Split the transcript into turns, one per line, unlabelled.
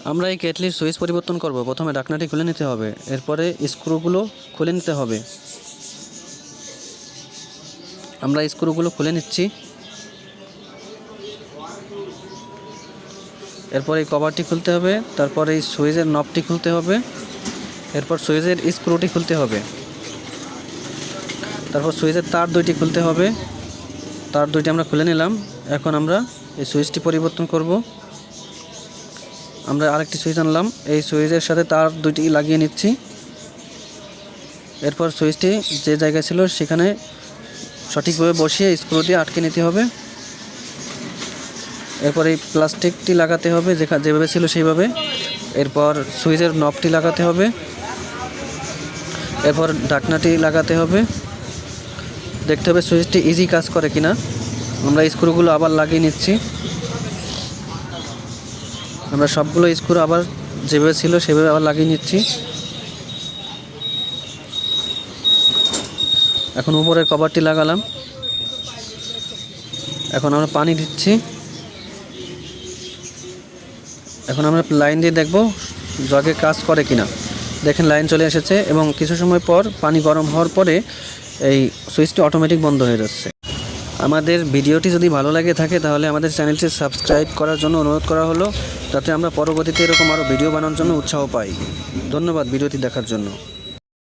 আমরা এই কেটলির সুইচ পরিবর্তন করব। প্রথমে ঢাকনাটি খুলে নিতে হবে, এরপরে স্ক্রুগুলো খুলে নিতে হবে। আমরা স্ক্রুগুলো খুলে নিচ্ছি। এরপর এই কভারটি খুলতে হবে, তারপর এই সুইচের নবটি খুলতে হবে, এরপর সুইচের স্ক্রুটি খুলতে হবে, তারপর সুইচের তার দুইটি খুলতে হবে। তার দুইটি আমরা খুলে নিলাম। এখন আমরা এই সুইচটি পরিবর্তন করব। আমরা আরেকটি সুইচ আনলাম, এই সুইচের সাথে তার দুইটি লাগিয়ে নিচ্ছি। এরপর সুইচটি যে জায়গায় ছিল সেখানে সঠিকভাবে বসিয়ে স্ক্রু দিয়ে আটকে নিতে হবে। এরপর এই প্লাস্টিকটি লাগাতে হবে যেভাবে ছিল সেইভাবে। এরপর সুইচের নবটি লাগাতে হবে, এরপর ঢাকনাটি লাগাতে হবে। দেখতে হবে সুইচটি ইজি কাজ করে কিনা। আমরা স্ক্রুগুলো আবার লাগিয়ে নিচ্ছি। আমরা সবগুলো স্ক্রু আবার যেভাবে ছিল সেভাবে আবার লাগিয়ে নিচ্ছি। এখন উপরের কভারটি লাগালাম। এখন আমরা পানি দিচ্ছি। এখন আমরা লাইন দিয়ে দেখব জগে কাজ করে কিনা। দেখেন লাইন চলে এসেছে এবং কিছু সময় পর পানি গরম হওয়ার পরে এই সুইচটি অটোমেটিক বন্ধ হয়ে যাচ্ছে। আমাদের ভিডিওটি যদি ভালো লাগে থাকে তাহলে আমাদের চ্যানেলটি সাবস্ক্রাইব করার জন্য অনুরোধ করা হলো, যাতে আমরা পরবর্তীতে এরকম আরও ভিডিও বানানোর জন্য উৎসাহ পাই। ধন্যবাদ ভিডিওটি দেখার জন্য।